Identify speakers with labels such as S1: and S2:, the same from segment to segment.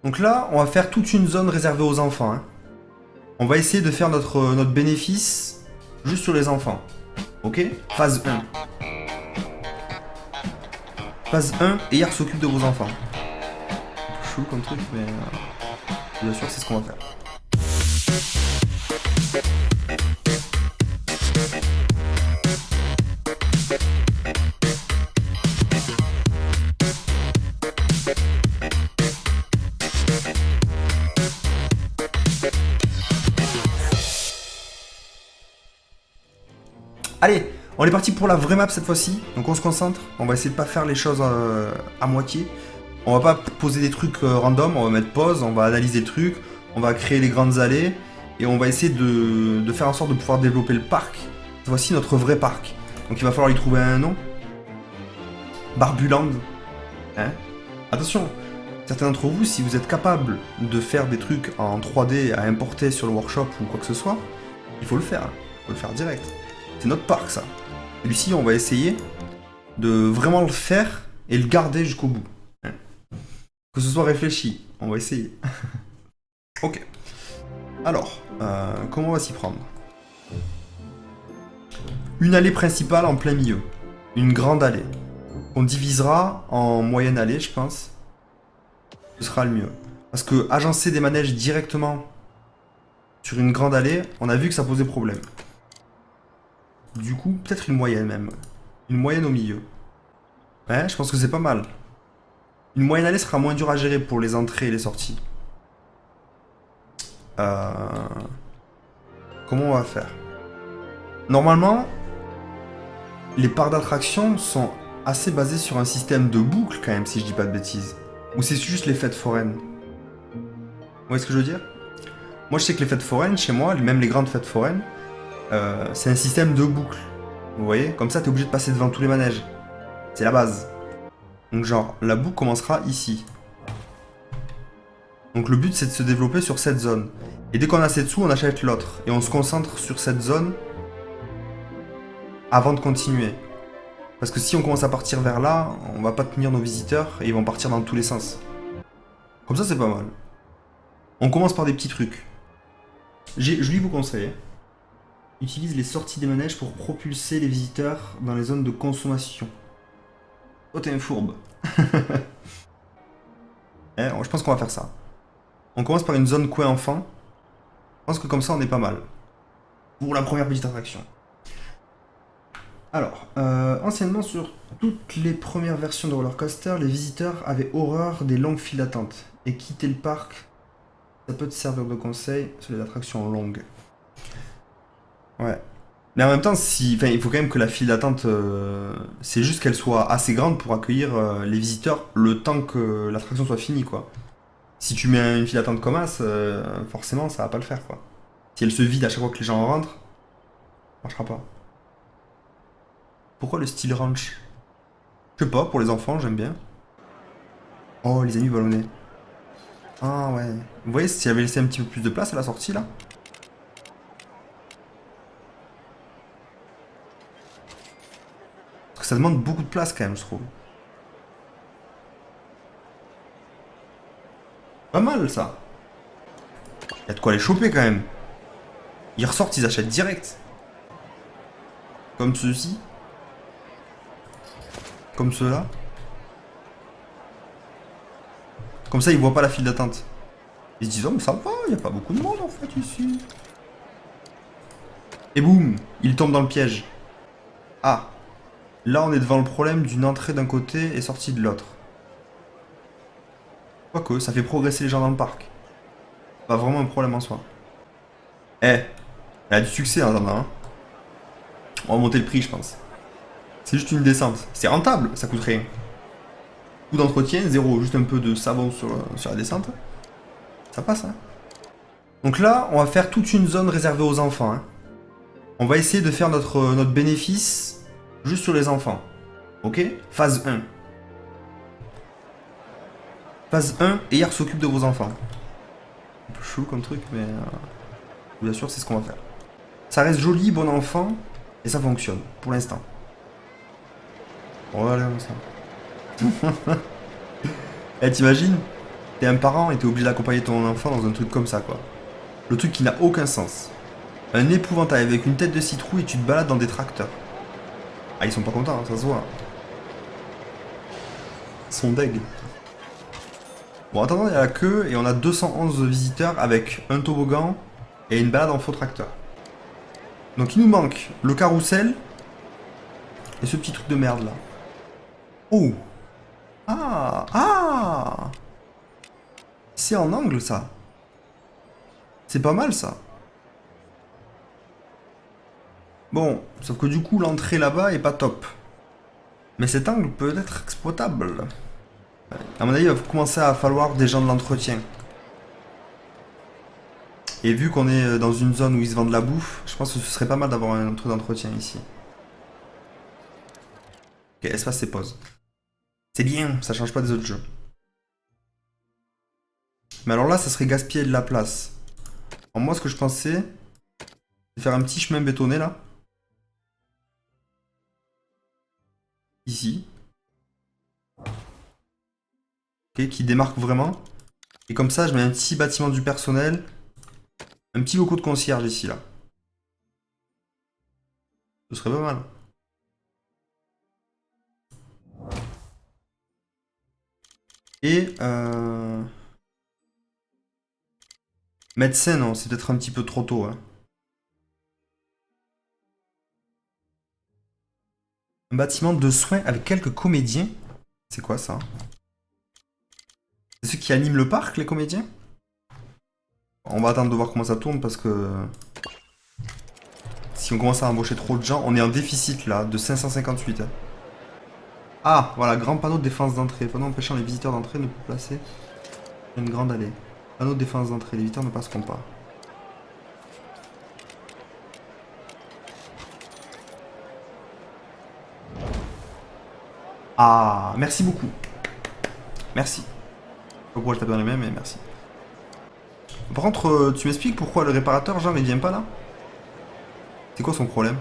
S1: Donc là, on va faire toute une zone réservée aux enfants, hein. On va essayer de faire notre bénéfice juste sur les enfants. Ok? Phase 1. Phase 1, et hier s'occupe de vos enfants. Chou comme truc, mais bien sûr, c'est ce qu'on va faire. Allez, on est parti pour la vraie map cette fois-ci. Donc on se concentre. On va essayer de pas faire les choses à moitié. On va pas poser des trucs random. On va mettre pause. On va analyser le truc. On va créer les grandes allées. Et on va essayer de faire en sorte de pouvoir développer le parc. Cette fois-ci notre vrai parc. Donc il va falloir lui trouver un nom. Barbuland. Hein? Attention. Certains d'entre vous, si vous êtes capable de faire des trucs en 3D à importer sur le workshop ou quoi que ce soit, il faut le faire. Il faut le faire direct. C'est notre parc, ça. Celui-ci, on va essayer de vraiment le faire et le garder jusqu'au bout. Que ce soit réfléchi. On va essayer. Ok. Alors, comment on va s'y prendre? Une allée principale en plein milieu. Une grande allée. On divisera en moyenne allée, je pense. Ce sera le mieux. Parce que agencer des manèges directement sur une grande allée, on a vu que ça posait problème. Du coup, peut-être une moyenne même. Une moyenne au milieu. Ouais, je pense que c'est pas mal. Une moyenne allée sera moins dure à gérer pour les entrées et les sorties. Comment on va faire? Normalement, les parcs d'attraction sont assez basés sur un système de boucle quand même, si je dis pas de bêtises. Ou c'est juste les fêtes foraines? Vous voyez ce que je veux dire? Moi je sais que les fêtes foraines, chez moi, même les grandes fêtes foraines, c'est un système de boucle. Vous voyez? Comme ça, t'es obligé de passer devant tous les manèges. C'est la base. Donc genre, la boucle commencera ici. Donc le but, c'est de se développer sur cette zone. Et dès qu'on a assez de sous, on achète l'autre. Et on se concentre sur cette zone avant de continuer. Parce que si on commence à partir vers là, on va pas tenir nos visiteurs et ils vont partir dans tous les sens. Comme ça, c'est pas mal. On commence par des petits trucs. Je lui vous conseille. Utilise les sorties des manèges pour propulser les visiteurs dans les zones de consommation. Oh, t'es un fourbe. Je pense qu'on va faire ça. On commence par une zone coin enfant. Je pense que comme ça, on est pas mal. Pour la première petite attraction. Alors, anciennement sur toutes les premières versions de Roller Coaster, les visiteurs avaient horreur des longues files d'attente. Et quitter le parc, ça peut te servir de conseil sur les attractions longues. Ouais. Mais en même temps, il faut quand même que la file d'attente, c'est juste qu'elle soit assez grande pour accueillir les visiteurs le temps que l'attraction soit finie, quoi. Si tu mets une file d'attente comme as, forcément, ça va pas le faire, quoi. Si elle se vide à chaque fois que les gens rentrent, ça marchera pas. Pourquoi le style ranch? Je sais pas, pour les enfants, j'aime bien. Oh, les amis ballonnés. Ah ouais. Vous voyez, s'il avait laissé un petit peu plus de place à la sortie, là. Parce que ça demande beaucoup de place, quand même, je trouve. Pas mal, ça. Y a de quoi les choper, quand même. Ils ressortent, ils achètent direct. Comme ceux-ci. Comme ceux-là. Comme ça, ils voient pas la file d'attente. Ils se disent, oh, mais ça va, y a pas beaucoup de monde, en fait, ici. Et boum, ils tombent dans le piège. Ah. Là, on est devant le problème d'une entrée d'un côté et sortie de l'autre. Quoique, ça fait progresser les gens dans le parc. Pas vraiment un problème en soi. Elle a du succès en attendant, hein. On va monter le prix, je pense. C'est juste une descente. C'est rentable, ça coûte rien. Coût d'entretien, zéro. Juste un peu de savon sur la descente. Ça passe, hein. Donc là, on va faire toute une zone réservée aux enfants, hein. On va essayer de faire notre bénéfice juste sur les enfants. Ok? Phase 1. Phase 1, et hier s'occupe de vos enfants. Un peu chou comme truc, mais bien sûr, c'est ce qu'on va faire. Ça reste joli, bon enfant, et ça fonctionne, pour l'instant. Oh, allez, on ça. Eh, t'imagines? T'es un parent et t'es obligé d'accompagner ton enfant dans un truc comme ça, quoi. Le truc qui n'a aucun sens. Un épouvantail avec une tête de citrouille et tu te balades dans des tracteurs. Ah, ils sont pas contents, hein, ça se voit. Ils sont deg. Bon, attendant, il y a la queue et on a 211 visiteurs avec un toboggan et une balade en faux tracteur. Donc il nous manque le carrousel et ce petit truc de merde là. Oh! Ah! Ah! C'est en angle ça. C'est pas mal ça. Bon, sauf que du coup l'entrée là-bas est pas top. Mais cet angle peut être exploitable. À mon avis, il va commencer à falloir des gens de l'entretien. Et vu qu'on est dans une zone où ils se vendent de la bouffe, je pense que ce serait pas mal d'avoir un truc d'entretien ici. Ok, espace et pause. C'est bien, ça change pas des autres jeux. Mais alors là, ça serait gaspiller de la place. Alors moi, ce que je pensais, c'est faire un petit chemin bétonné là. Ici. Ok, qui démarque vraiment. Et comme ça, je mets un petit bâtiment du personnel. Un petit locaux de concierge ici là. Ce serait pas mal. Et médecin, non, c'est peut-être un petit peu trop tôt. Hein. Un bâtiment de soins avec quelques comédiens. C'est quoi ça? C'est ceux qui animent le parc, les comédiens? On va attendre de voir comment ça tourne parce que... Si on commence à embaucher trop de gens, on est en déficit là, de 558. Hein. Ah, voilà, grand panneau de défense d'entrée. Panneau empêchant les visiteurs d'entrer ne peut placer une grande allée. Panneau de défense d'entrée, les visiteurs ne passeront pas. Ah, merci beaucoup. Merci. Je sais pas pourquoi je tape dans les mêmes, mais merci. Par contre, tu m'expliques pourquoi le réparateur, genre, il vient pas là? C'est quoi son problème?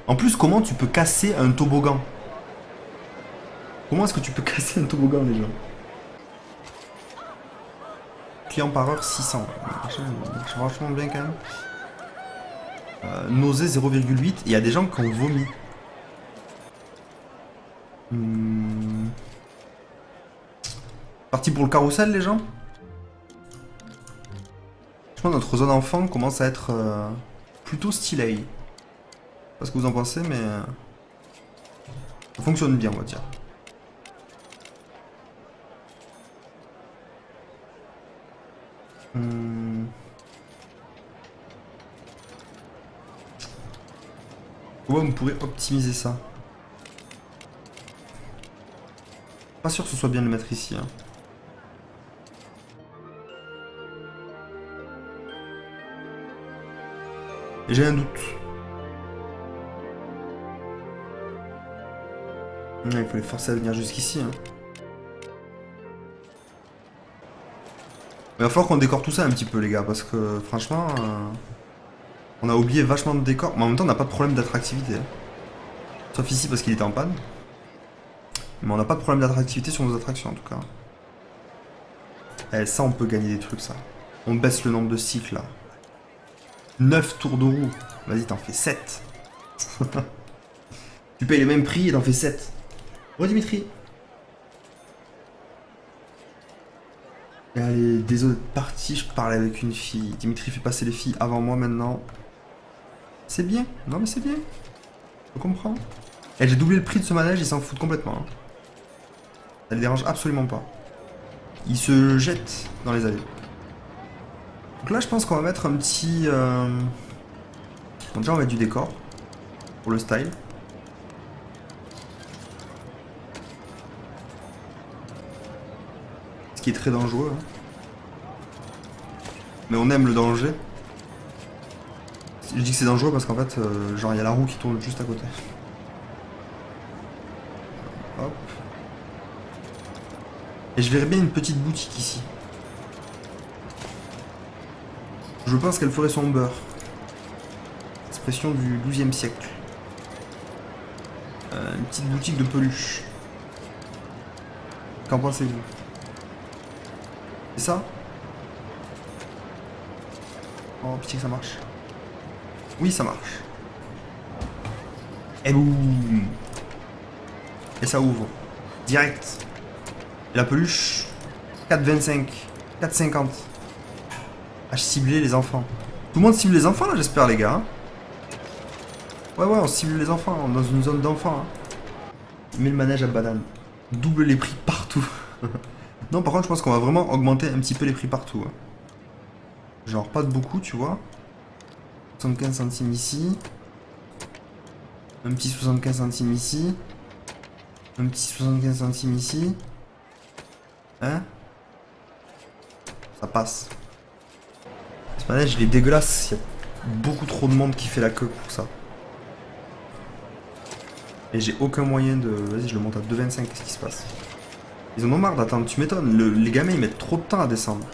S1: En plus, comment tu peux casser un toboggan? Comment est-ce que tu peux casser un toboggan, les gens? Client par heure 600. Ça marche franchement bien quand même. Nausée 0,8. Et il y a des gens qui ont vomi. Parti pour le carrousel, les gens? Je pense que notre zone enfant commence à être plutôt stylée. Je sais pas ce que vous en pensez, mais ça fonctionne bien, on va dire. Ouais, on pourrait optimiser ça. Pas sûr que ce soit bien de le mettre ici. Hein. J'ai un doute. Il faut les forcer à venir jusqu'ici. Hein. Il va falloir qu'on décore tout ça un petit peu, les gars, parce que franchement, on a oublié vachement de décors. Mais en même temps, on n'a pas de problème d'attractivité. Hein. Sauf ici parce qu'il était en panne. Mais on n'a pas de problème d'attractivité sur nos attractions en tout cas. Eh, ça, on peut gagner des trucs, ça. On baisse le nombre de cycles là. 9 tours de roue. Vas-y, t'en fais 7. Tu payes le même prix et t'en fais 7. Ouais, Dimitri. Allez, désolé de partir, je parlais avec une fille. Dimitri fait passer les filles avant moi maintenant. C'est bien. Non mais c'est bien. Je comprends. Et j'ai doublé le prix de ce manège, ils s'en foutent complètement. Hein. Ça les dérange absolument pas. Ils se jettent dans les allées. Donc là je pense qu'on va mettre un petit... Bon, déjà on va mettre du décor. Pour le style. Ce qui est très dangereux. Hein. Mais on aime le danger. Je dis que c'est dangereux parce qu'en fait, genre il y a la roue qui tourne juste à côté. Hop. Et je verrais bien une petite boutique ici. Je pense qu'elle ferait son beurre. Expression du XIIe siècle. Une petite boutique de peluche. Qu'en pensez-vous? C'est ça? Oh, pitié que ça marche. Oui, ça marche. Et boum. Et ça ouvre. Direct. La peluche. 4,25. 4,50. Ah, je ciblais les enfants. Tout le monde cible les enfants là, j'espère, les gars. Hein. Ouais, on cible les enfants dans une zone d'enfants. Hein. Mais le manège à banane. Double les prix partout. Non, par contre, je pense qu'on va vraiment augmenter un petit peu les prix partout. Hein. Genre, pas de beaucoup, tu vois. 75 centimes ici. Un petit 75 centimes ici. Un petit 75 centimes ici. Hein? Ça passe. Ce manège, il est dégueulasse. Il y a beaucoup trop de monde qui fait la queue pour ça. Et j'ai aucun moyen de... Vas-y, je le monte à 2,25. Qu'est-ce qui se passe? Ils en ont marre d'attendre. Tu m'étonnes. Les gamins, ils mettent trop de temps à descendre.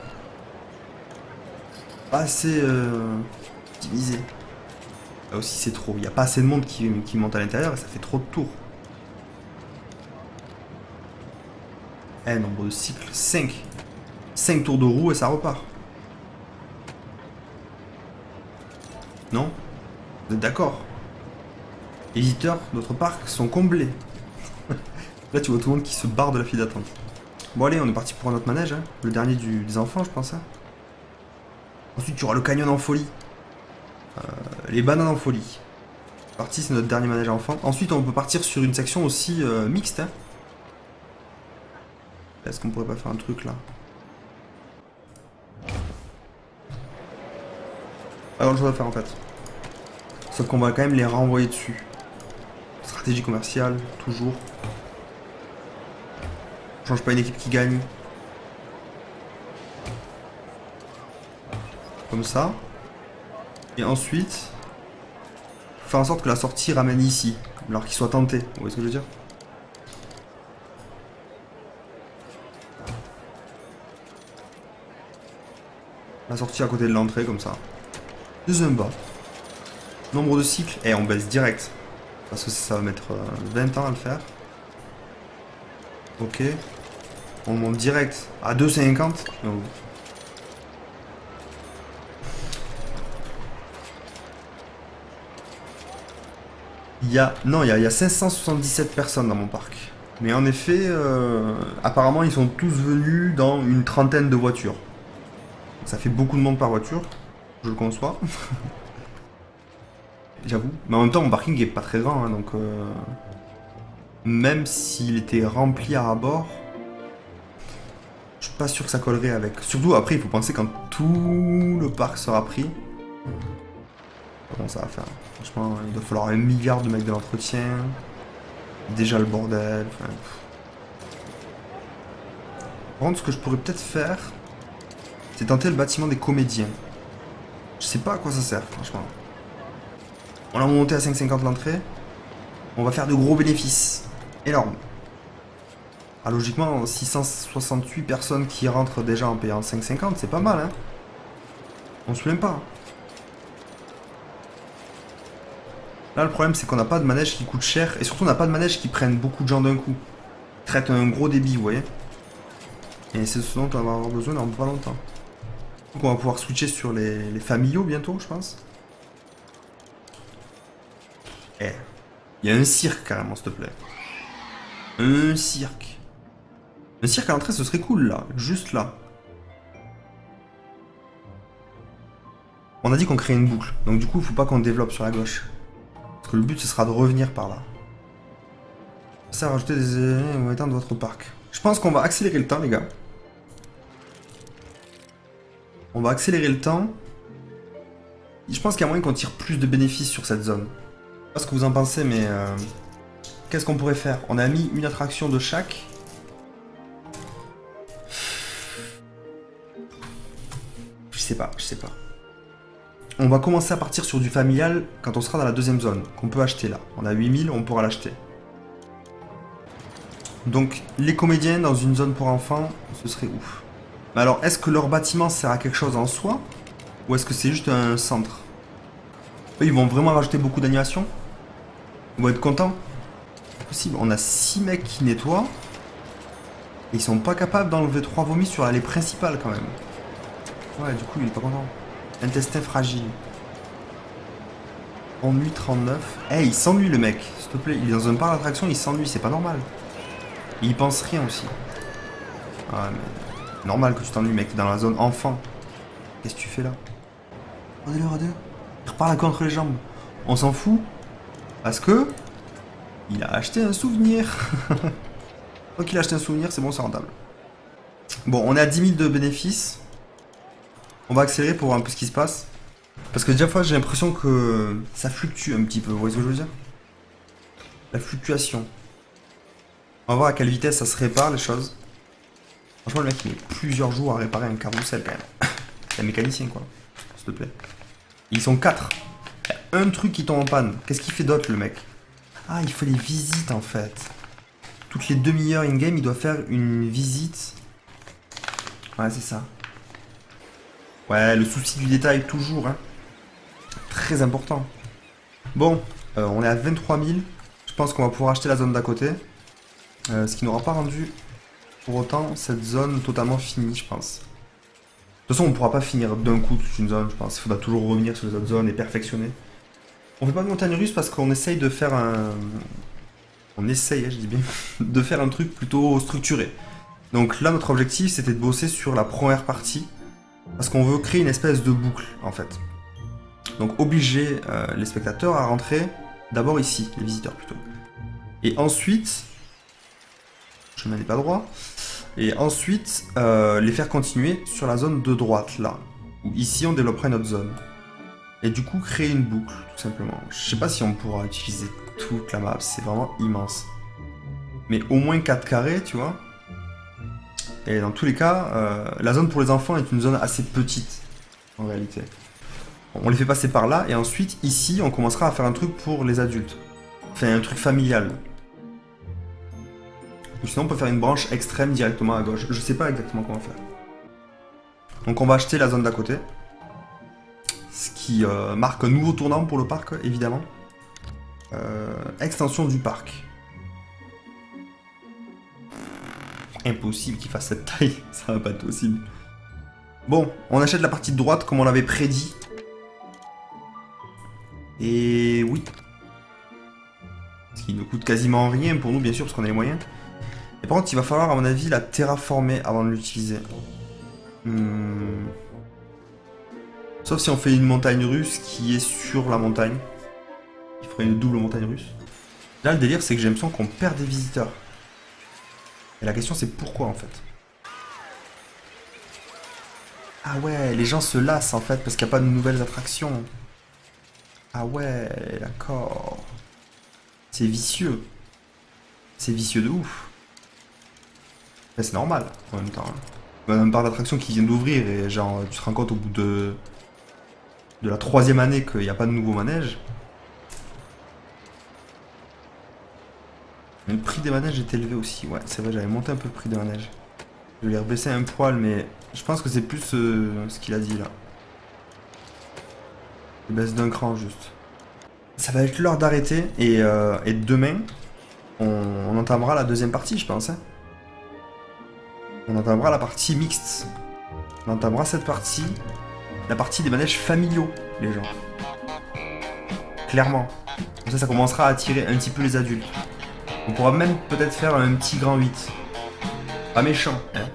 S1: Pas assez optimisé. Là aussi, c'est trop. Il n'y a pas assez de monde qui monte à l'intérieur et ça fait trop de tours. Eh, nombre de cycles, 5. 5 tours de roue et ça repart. Non? Vous êtes d'accord? Les visiteurs de notre parc sont comblés. Là, tu vois tout le monde qui se barre de la file d'attente. Bon, allez, on est parti pour un autre manège. Hein. Le dernier des enfants, je pense. Hein. Ensuite, tu auras le canyon en folie. Les bananes en folie. Parti, c'est notre dernier manège à enfants. Ensuite, on peut partir sur une section aussi mixte. Hein. Est-ce qu'on pourrait pas faire un truc là? Alors, je vais faire en fait. Sauf qu'on va quand même les renvoyer dessus. Stratégie commerciale, toujours. On change pas une équipe qui gagne. Comme ça. Et ensuite, faire en sorte que la sortie ramène ici. Alors qu'ils soient tentés. Vous voyez ce que je veux dire? La sortie à côté de l'entrée, comme ça. Deuxième bas. Nombre de cycles. Et on baisse direct. Parce que ça va mettre 20 ans à le faire. Ok. On monte direct à 2,50. Il y a 577 personnes dans mon parc. Mais en effet, apparemment, ils sont tous venus dans une trentaine de voitures. Ça fait beaucoup de monde par voiture, je le conçois. J'avoue. Mais en même temps, mon parking est pas très grand, hein, donc... même s'il était rempli à bord, je suis pas sûr que ça collerait avec. Surtout, après, il faut penser quand tout le parc sera pris. Comment ça va faire? Franchement, il doit falloir 1 milliard de mecs de l'entretien. Déjà le bordel. Enfin, par contre, ce que je pourrais peut-être faire, c'est tenter le bâtiment des comédiens. Je sais pas à quoi ça sert, franchement. On l'a monté à 5,50 l'entrée. On va faire de gros bénéfices. Énorme. Ah, logiquement, 668 personnes qui rentrent déjà en payant 5,50, c'est pas mal, hein. On se plaint pas. Là, le problème, c'est qu'on n'a pas de manège qui coûte cher. Et surtout, on n'a pas de manège qui prennent beaucoup de gens d'un coup. Qui traitent un gros débit, vous voyez. Et c'est ce dont on va avoir besoin dans pas longtemps. Donc, on va pouvoir switcher sur les familiaux bientôt, je pense. Eh. Il y a un cirque, carrément, s'il te plaît. Un cirque. Un cirque à l'entrée, ce serait cool, là. Juste là. On a dit qu'on crée une boucle. Donc, du coup, il faut pas qu'on développe sur la gauche. Parce que le but, ce sera de revenir par là. Ça, rajouter des éléments de votre parc. Je pense qu'on va accélérer le temps, les gars. On va accélérer le temps. Je pense qu'il y a moyen qu'on tire plus de bénéfices sur cette zone. Je sais pas ce que vous en pensez, mais... qu'est-ce qu'on pourrait faire? On a mis une attraction de chaque. Je sais pas. On va commencer à partir sur du familial quand on sera dans la deuxième zone, qu'on peut acheter là. On a 8000, on pourra l'acheter. Donc, les comédiens dans une zone pour enfants, ce serait ouf. Mais alors, est-ce que leur bâtiment sert à quelque chose en soi? Ou est-ce que c'est juste un centre? Eux, ils vont vraiment rajouter beaucoup d'animations? Ils vont être contents? C'est possible. On a 6 mecs qui nettoient. Et ils sont pas capables d'enlever 3 vomis sur l'allée principale quand même. Ouais, du coup, il est pas content. Intestin fragile. Ennui 39. Eh, il s'ennuie le mec, s'il te plaît. Il est dans un parc d'attraction, il s'ennuie, c'est pas normal. Et il pense rien aussi. Ah, mais... normal que tu t'ennuies, mec, t'es dans la zone enfant. Qu'est-ce que tu fais là? Regardez-le, regardez-le. Il repart la contre les jambes. On s'en fout. Parce que... il a acheté un souvenir. Donc il a acheté un souvenir, c'est bon, c'est rentable. Bon, on est à 10 000 de bénéfices. On va accélérer pour voir un peu ce qui se passe. Parce que déjà, fois, j'ai l'impression que ça fluctue un petit peu. Vous voyez ce que je veux dire? La fluctuation. On va voir à quelle vitesse ça se répare les choses. Franchement, le mec, il met plusieurs jours à réparer un carrousel quand même. C'est un mécanicien, quoi. S'il te plaît. Ils sont 4. Il y a un truc qui tombe en panne. Qu'est-ce qu'il fait d'autre, le mec? Ah, il fait les visites, en fait. Toutes les demi-heures in-game, il doit faire une visite. Ouais, c'est ça. Ouais, le souci du détail, toujours, hein. Très important. Bon, on est à 23 000. Je pense qu'on va pouvoir acheter la zone d'à côté. Ce qui n'aura pas rendu pour autant cette zone totalement finie, je pense. De toute façon, on ne pourra pas finir d'un coup toute une zone, je pense. Il faudra toujours revenir sur les autres zones et perfectionner. On fait pas de montagne russe parce qu'on essaye de faire un... on essaye, je dis bien, de faire un truc plutôt structuré. Donc là, notre objectif, c'était de bosser sur la première partie. Parce qu'on veut créer une espèce de boucle, en fait. Donc obliger les spectateurs à rentrer d'abord ici, les visiteurs plutôt. Et ensuite... le chemin n'est pas droit. Et ensuite, les faire continuer sur la zone de droite, là. Où ici, on développera une autre zone. Et du coup, créer une boucle, tout simplement. Je sais pas si on pourra utiliser toute la map, c'est vraiment immense. Mais au moins 4 carrés, tu vois. Et dans tous les cas, la zone pour les enfants est une zone assez petite, en réalité. On les fait passer par là, et ensuite, ici, on commencera à faire un truc pour les adultes. Enfin, un truc familial. Ou sinon, on peut faire une branche extrême directement à gauche. Je sais pas exactement comment faire. Donc on va acheter la zone d'à côté. Ce qui marque un nouveau tournant pour le parc, évidemment. Extension du parc. Impossible qu'il fasse cette taille, ça va pas être possible. Bon, on achète la partie de droite comme on l'avait prédit. Et oui. Ce qui ne coûte quasiment rien pour nous, bien sûr, parce qu'on a les moyens. Et par contre, il va falloir, à mon avis, la terraformer avant de l'utiliser. Sauf si on fait une montagne russe qui est sur la montagne. Il ferait une double montagne russe. Là, le délire, c'est que j'ai l'impression qu'on perd des visiteurs. Et la question, c'est pourquoi, en fait. Ah ouais, les gens se lassent, en fait, parce qu'il n'y a pas de nouvelles attractions. Ah ouais, d'accord. C'est vicieux. C'est vicieux de ouf. Mais c'est normal, en même temps. Il y a un parc d'attractions qui vient d'ouvrir et genre, tu te rends compte au bout de la 3e année qu'il n'y a pas de nouveau manège. Mais le prix des manèges est élevé aussi. Ouais, c'est vrai, j'avais monté un peu le prix des manèges. Je vais les rebaisser un poil, mais je pense que c'est plus ce qu'il a dit là. Je baisse d'un cran juste. Ça va être l'heure d'arrêter et demain, on entamera la deuxième partie, je pense. Hein. On entamera la partie mixte. On entamera cette partie, la partie des manèges familiaux, les gens. Clairement. Comme ça commencera à attirer un petit peu les adultes. On pourra même peut-être faire un petit grand 8. Pas méchant, hein.